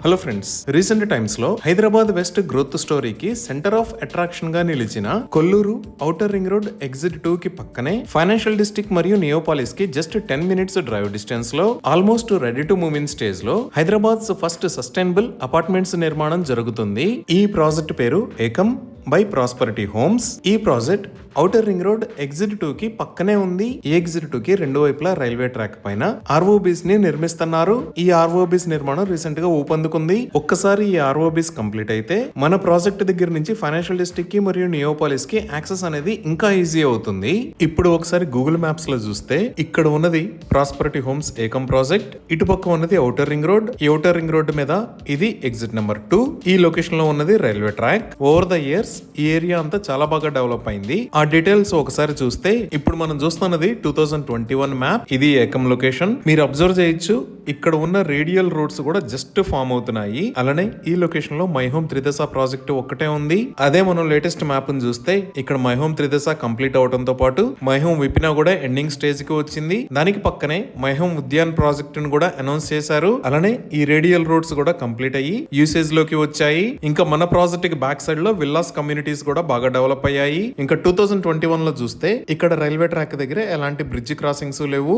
Hello friends, recent times లో Hyderabad west growth స్టోరీకి centre of attraction గా నిలిచిన Kollur outer ring road exit 2 కి పక్కనే ఫైనాన్షియల్ డిస్ట్రిక్ట్ మరియు నియోపాలిస్ కి జస్ట్ 10 మినిట్స్ డ్రైవ్ డిస్టెన్స్ లో almost ready to move in stage లో హైదరాబాద్ ఫస్ట్ సస్టైనబుల్ అపార్ట్మెంట్స్ నిర్మాణం జరుగుతుంది. ఈ ప్రాజెక్ట్ పేరు ఏకం బై ప్రాస్పరిటీ హోమ్స్. ఈ project outer ring road exit 2 కి పక్కనే ఉంది. ఈ ఎగ్జిట్ 2 కి రెండు వైపులా రైల్వే ట్రాక్ పైన ఆర్ఓబీస్ ని నిర్మిస్తున్నారు. ఈ ఆర్ఓబీస్ నిర్మాణం రీసెంట్ గా ఊపందుకుంది. ఒక్కసారి ఈ ఆర్ఓబీస్ కంప్లీట్ అయితే మన ప్రాజెక్ట్ దగ్గర నుంచి ఫైనాన్షియల్ డిస్ట్రిక్ట్ కి మరియు నియోపాలిస్ కి యాక్సెస్ అనేది ఇంకా ఈజీ అవుతుంది. ఇప్పుడు ఒకసారి గూగుల్ మ్యాప్స్ లో చూస్తే ఇక్కడ ఉన్నది ప్రాస్పరిటీ హోమ్స్ ఏకం ప్రాజెక్ట్, ఇటుపక్క ఉన్నది ఔటర్ రింగ్ రోడ్. ఈ ఔటర్ రింగ్ రోడ్ మీద ఇది ఎగ్జిట్ నెంబర్ 2. ఈ లొకేషన్ లో ఉన్నది railway track. Over the years ఈ ఏరియా అంతా చాలా బాగా డెవలప్ అయింది. ఆ డీటెయిల్స్ ఒకసారి చూస్తే ఇప్పుడు మనం చూస్తున్నది 2021 మ్యాప్. ఇది ఏకం లొకేషన్. మీరు అబ్జర్వ్ చేయొచ్చు, ఇక్కడ ఉన్న రేడియల్ రోడ్స్ కూడా జస్ట్ ఫామ్ అవుతున్నాయి. అలానే ఈ లొకేషన్ లో మై హోమ్ త్రిదశ ప్రాజెక్ట్ ఒక్కటే ఉంది. అదే మనం లేటెస్ట్ మ్యాప్ ని చూస్తే ఇక్కడ మై హోమ్ త్రిదశ కంప్లీట్ అవడంతో పాటు మై హోమ్ విపినా కూడా ఎండింగ్ స్టేజ్ కి వచ్చింది. దానికి పక్కనే మై హోమ్ ఉద్యాన్ ప్రాజెక్ట్ ను కూడా అనౌన్స్ చేశారు. అలానే ఈ రేడియల్ రోడ్స్ కూడా కంప్లీట్ అయ్యి యూసేజ్ లోకి వచ్చాయి. ఇంకా మన ప్రాజెక్ట్ కి బ్యాక్ సైడ్ లో విల్లాస్ కమ్యూనిటీస్ కూడా బాగా డెవలప్ అయ్యాయి. ఇంకా 2021 లో చూస్తే ఇక్కడ రైల్వే ట్రాక్ దగ్గర ఎలాంటి బ్రిడ్జ్ క్రాసింగ్స్ లేవు.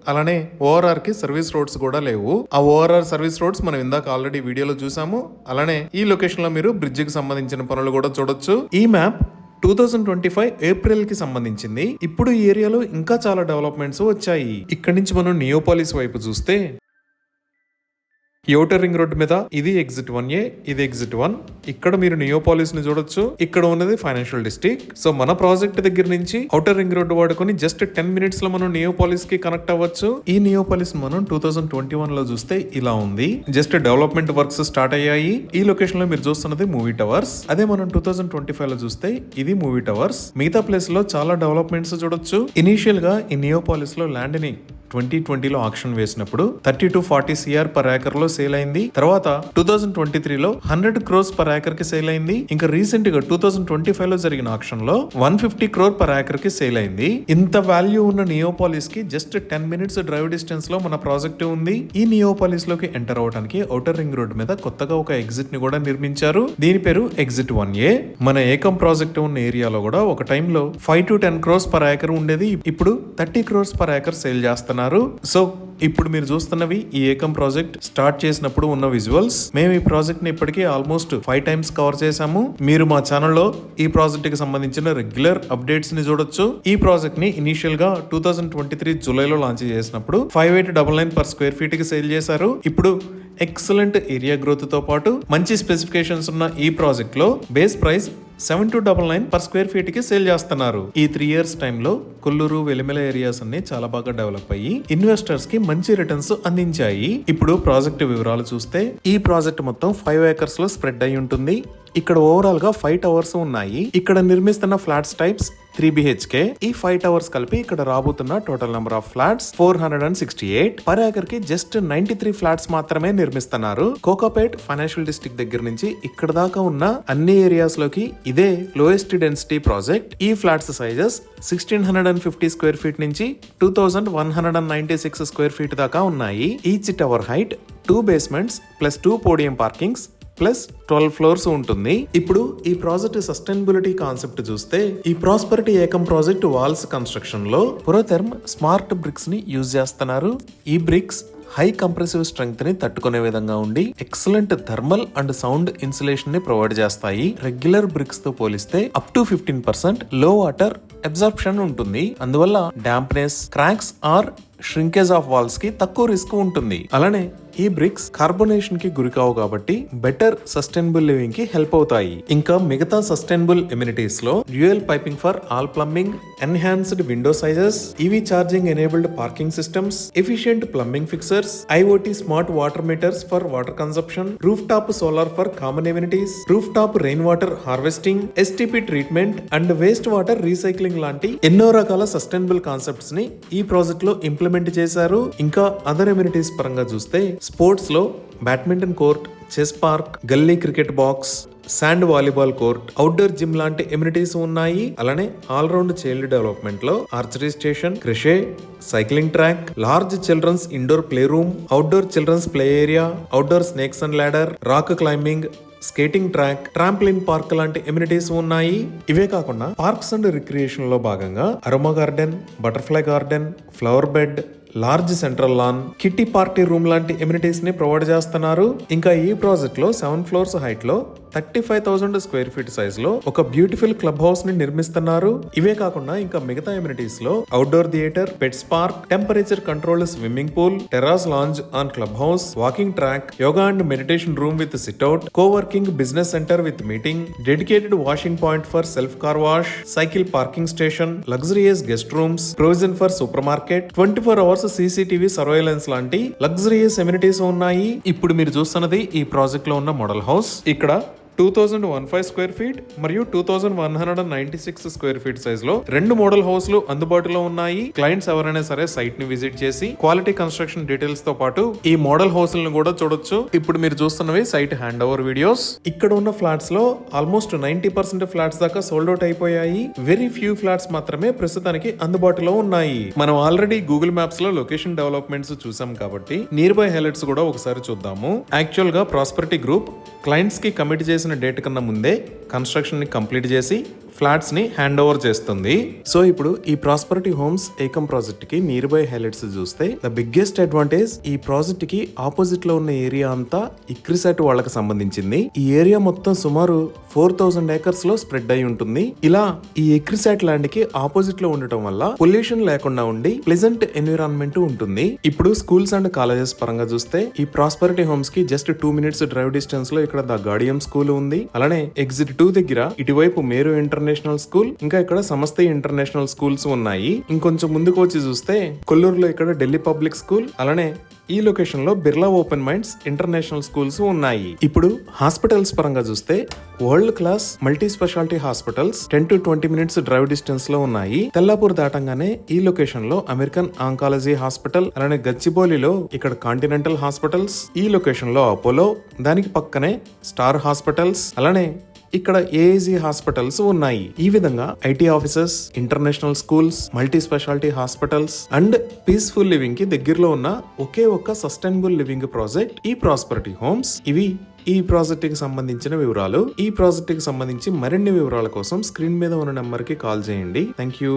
అలానే ఓఆర్ఆర్ కి సర్వీస్ రోడ్స్ కూడా లేవు. ఆ ఓఆర్ఆర్ సర్వీస్ రోడ్స్ మనం ఇందాక ఆల్రెడీ వీడియోలో చూసాము. అలానే ఈ లొకేషన్ లో మీరు బ్రిడ్జ్ కి సంబంధించిన పనులు కూడా చూడొచ్చు. ఈ మ్యాప్ 2025 ఏప్రిల్ కి సంబంధించింది. ఇప్పుడు ఈ ఏరియాలో ఇంకా చాలా డెవలప్మెంట్స్ వచ్చాయి. ఇక్కడి నుంచి మనం నియోపాలిస్ వైపు చూస్తే ఔటర్ రింగ్ రోడ్ మీద ఇది ఎగ్జిట్ 1A, ఇది ఎగ్జిట్ 1. ఇక్కడ మీరు నియోపాలిస్ ని చూడొచ్చు. ఇక్కడ ఉన్నది ఫైనాన్షియల్ డిస్ట్రిక్ట్. సో మన ప్రాజెక్ట్ దగ్గర నుంచి ఔటర్ రింగ్ రోడ్ వాడుకొని జస్ట్ 10 మినిట్స్ లో మనం నియోపాలిస్ కి కనెక్ట్ అవ్వచ్చు. ఈ నియోపాలిస్ మనం 2021 లో చూస్తే ఇలా ఉంది. జస్ట్ డెవలప్మెంట్ వర్క్స్ స్టార్ట్ అయ్యాయి. ఈ లొకేషన్ లో మీరు చూస్తున్నది మూవీ టవర్స్. అదే మనం 2025 లో చూస్తే ఇది మూవీ టవర్స్. మిగతా ప్లేస్ లో చాలా డెవలప్మెంట్స్ చూడొచ్చు. ఇనీషియల్ గా ఈ నియోపాలిస్ లో ల్యాండ్ ని 2020 లో ఆక్షన్ వేసినప్పుడు 30 to 40 CR పర్ ఏకర్ లో సేల్ అయింది. తర్వాత 2023 లో 100 crores పర్ ఏకర్ కి సేల్ అయింది. ఇంకా రీసెంట్ గా 2025 లో జరిగిన ఆక్షన్ లో 150 crore పర్ ఏకర్ కి సేల్ అయింది. ఇంత వాల్యూ ఉన్న నియోపాలిస్ కి జస్ట్ 10 మినిట్స్ డ్రైవ్ డిస్టెన్స్ లో మన ప్రాజెక్ట్ ఉంది. ఈ నియోపాలిస్ లోకి ఎంటర్ అవడానికి ఔటర్ రింగ్ రోడ్ మీద కొత్తగా ఒక ఎగ్జిట్ ని కూడా నిర్మించారు. దీని పేరు ఎగ్జిట్ 1A. మన ఏకం ప్రాజెక్ట్ ఉన్న ఏరియాలో కూడా ఒక టైంలో 5 to 10 crores పర్ ఏకర్ ఉండేది. ఇప్పుడు 30 crores పర్ ఏకర్ సేల్ చేస్తున్నారు. సో ఇప్పుడు మీరు చూస్తున్నవి ఈ ఏకం ప్రాజెక్ట్ స్టార్ట్ చేసినప్పుడు ఉన్న విజువల్స్. మేము ఈ ప్రాజెక్ట్ ని ఇప్పటికీ ఆల్మోస్ట్ 5 times కవర్ చేశాము. మీరు మా ఛానల్లో ఈ ప్రాజెక్ట్ కి సంబంధించిన రెగ్యులర్ అప్డేట్స్ ని చూడొచ్చు. ఈ ప్రాజెక్ట్ ని ఇనిషియల్ గా 2023 జూలైలో లాంచ్ చేసినప్పుడు 5899 per square feet కి సేల్ చేశారు. ఇప్పుడు ఎక్సలెంట్ ఏరియా గ్రోత్ తో పాటు మంచి స్పెసిఫికేషన్స్ ఉన్న ఈ ప్రాజెక్ట్ లో base price 7299 per square feet కి సేల్ చేస్తున్నారు. ఈ 3 years టైంలో కొల్లూరు వెలిమెల ఏరియాస్ అన్ని చాలా బాగా డెవలప్ అయ్యి ఇన్వెస్టర్స్ కి మంచి రిటర్న్స్ అందించాయి. ఇప్పుడు ప్రాజెక్ట్ వివరాలు చూస్తే ఈ ప్రాజెక్ట్ మొత్తం 5 acres లో స్ప్రెడ్ అయి ఉంటుంది. ఇక్కడ ఓవరాల్ గా 5 towers ఉన్నాయి. ఇక్కడ నిర్మిస్తున్న ఫ్లాట్స్ టైప్స్ 3 BHK. ఈ 5 towers కలిపి ఇక్కడ రాబోతున్న total number of flats 468. Per acre కి జస్ట్ 93 ఫ్లాట్స్ మాత్రమే నిర్మిస్తున్నారు. కోకాపేట్ ఫైనాన్షియల్ డిస్ట్రిక్ట్ దగ్గర నుంచి ఇక్కడ దాకా ఉన్న అన్ని ఏరియాస్ లోకి ఇదే లోయెస్ట్ డెన్సిటీ ప్రాజెక్ట్. ఈ ఫ్లాట్స్ సైజెస్ 1650 square feet నుంచి 2196 square feet దాకా ఉన్నాయి. Each tower height 2 basements plus 2 podium parkings plus 12 floors ఉంటుంది. ఇప్పుడు ఈ ప్రాజెక్ట్ సస్టైనబిలిటీ కాన్సెప్ట్ చూస్తే ఈ ప్రాస్పరిటీ ఏకం ప్రాజెక్ట్ వాల్స్ కన్స్ట్రక్షన్ లో పురోథెర్మ్ స్మార్ట్ బ్రిక్స్ ని యూజ్ చేస్తున్నారు. ఈ బ్రిక్స్ హై కంప్రెసివ్ స్ట్రెంగ్త్ ని తట్టుకునే విధంగా ఉండి excellent thermal and sound insulation ని ప్రొవైడ్ చేస్తాయి. రెగ్యులర్ బ్రిక్స్ తో పోలిస్తే అప్ టు 15% లో వాటర్ అబ్జార్ప్షన్ ఉంటుంది. అందువల్ల dampness, cracks or shrinkage of walls కి తక్కువ రిస్క్ ఉంటుంది. అలానే ఈ బ్రిక్స్ కార్బొనేషన్ కి గురికావు కాబట్టి బెటర్ సస్టైనబుల్ లివింగ్ కి హెల్ప్ అవుతాయి. ఇంకా మిగతా సస్టైనబుల్ ఎమ్యూనిటీస్ లో dual piping for all plumbing, enhanced window sizes, EV charging enabled parking systems, efficient plumbing fixtures, IoT smart water meters for water consumption, roof top solar for common amenities, roof top rain water harvesting, STP treatment and waste water recycling లాంటి ఎన్నో రకాల sustainable concepts ని ఈ project లో implement చేశారు. ఇంకా other amenities పరంగా చూస్తే స్పోర్ట్స్ లో badminton court, chess park, gully cricket box, sand volleyball court, outdoor gym లాంటి ఎమ్యూనిటీస్ ఉన్నాయి. అలానే ఆల్ రౌండ్ చైల్డ్ డెవలప్మెంట్ లో archery station, creche, cycling track, large children's indoor play room, outdoor children's play area, outdoor snakes and ladder, rock climbing, skating track, trampoline park లాంటి amenities ఉన్నాయి. ఇవే కాకుండా parks and recreation లో భాగంగా aroma garden, butterfly garden, flower bed, large central lawn, kitty party room లాంటి amenities ని provide చేస్తున్నారు. ఇంకా ఈ ప్రాజెక్ట్ లో 7 floors హైట్ లో 35,000 స్క్వేర్ ఫీట్ సైజ్ లో ఒక బ్యూటిఫుల్ క్లబ్ హౌస్ ని నిర్మిస్తున్నారు. ఇవే కాకుండా ఇంకా మిగతా ఎమ్యూనిటీస్ లో outdoor theatre, pets park, temperature controlled swimming pool, terrace lounge on club house, walking track, yoga and meditation room with sit-out, coworking business centre with meeting, dedicated washing point for self car wash, cycle parking station, luxurious guest rooms, provision for super market, 24 hours CCTV surveillance లాంటి luxurious amenities ఉన్నాయి. ఇప్పుడు మీరు చూస్తున్నది ఈ project లో ఉన్న model house. ఇక్కడ 2015 square feet మరియు 2196 స్క్వేర్ ఫీట్ సైజ్ లో 2 మోడల్ హౌస్లు అందుబాటులో ఉన్నాయి. క్లయింట్స్ ఎవరైనా సరే సైట్ ని విజిట్ చేసి క్వాలిటీ కన్స్ట్రక్షన్ డీటెయిల్స్ తో పాటు ఈ మోడల్ హౌస్లను కూడా చూడొచ్చు. ఇప్పుడు మీరు చూస్తున్నవి సైట్ హ్యాండ్ ఓవర్ వీడియోస్. ఇక్కడ ఉన్న ఫ్లాట్స్ లో ఆల్మోస్ట్ 90% ఫ్లాట్స్ దాకా సోల్డ్ అవుట్ అయిపోయాయి. వెరీ ఫ్యూ ఫ్లాట్స్ మాత్రమే ప్రస్తుతానికి అందుబాటులో ఉన్నాయి. మనం ఆల్రెడీ గూగుల్ మ్యాప్స్ లో లొకేషన్ డెవలప్మెంట్స్ చూసాం కాబట్టి నియర్ బై హైలైట్స్ కూడా ఒకసారి చూద్దాము. యాక్చువల్ గా ప్రాస్పరిటీ గ్రూప్ క్లయింట్స్ కి కమిట్ చేసిన డేట్ కన్నా ముందే కన్స్ట్రక్షన్ ని కంప్లీట్ చేసి ఫ్లాట్స్ ని హ్యాండ్ ఓవర్ చేస్తుంది. సో ఇప్పుడు ఈ ప్రాస్పరిటీ హోమ్స్ ఏకం ప్రాజెక్ట్ కి నియర్ బై హైలైట్స్ చూస్తే ద బిగ్గెస్ట్ అడ్వాంటేజ్ ఈ ప్రాజెక్ట్ కి ఆపోజిట్ లో ఉన్న ఏరియా అంతా ఇక్రిసాట్ వాళ్ళకి సంబంధించింది. ఈ ఏరియా మొత్తం సుమారు 4000 acres లో స్ప్రెడ్ అయి ఉంటుంది. ఇలా ఈ ఇక్రిసాట్ ల్యాండ్ కి ఆపోజిట్ లో ఉండటం వల్ల పొల్యూషన్ లేకుండా ఉండి ప్లెజెంట్ ఎన్విరాన్మెంట్ ఉంటుంది. ఇప్పుడు స్కూల్స్ అండ్ కాలేజెస్ పరంగా చూస్తే ఈ ప్రాస్పరిటీ హోమ్స్ కి జస్ట్ 2 minutes డ్రైవ్ డిస్టెన్స్ లో ఇక్కడ ద గార్డియం స్కూల్ ఉంది. అలానే ఎగ్జిట్ 2 దగ్గర ఇటువైపు మేరు ఇంటర్నేషనల్ స్కూల్, ఇంకా ఇక్కడ సమస్త ఇంటర్నేషనల్ స్కూల్స్ ఉన్నాయి. ఇంకొంచెం ముందుకు వచ్చి చూస్తే కొల్లూరులో ఇక్కడ ఢిల్లీ పబ్లిక్ స్కూల్, అలానే ఈ లొకేషన్ లో Birla open minds international schools ఉన్నాయి. ఇప్పుడు హాస్పిటల్స్ పరంగా చూస్తే world class multi speciality hospitals 10 to 20 minutes drive distance లో ఉన్నాయి. తెల్లాపూర్ దాటంగానే ఈ లొకేషన్ లో అమెరికన్ ఆంకాలజీ హాస్పిటల్, అలానే గచ్చిబౌలిలో ఇక్కడ కాంటినెంటల్ హాస్పిటల్స్, ఈ లొకేషన్ లో అపోలో, దానికి పక్కనే స్టార్ హాస్పిటల్స్, అలానే ఇక్కడ ఏఏజీ హాస్పిటల్స్ ఉన్నాయి. ఈ విధంగా IT offices, international schools, multi speciality hospitals and peaceful living కి దగ్గరలో ఉన్న ఒకే ఒక్క సస్టైనబుల్ లివింగ్ ప్రాజెక్ట్ ఈ ప్రాస్పరిటీ హోమ్స్. ఇవి ఈ ప్రాజెక్ట్ కి సంబంధించిన వివరాలు. ఈ ప్రాజెక్ట్ కి సంబంధించి మరిన్ని వివరాల కోసం స్క్రీన్ మీద ఉన్న నెంబర్ కి కాల్ చేయండి. Thank you.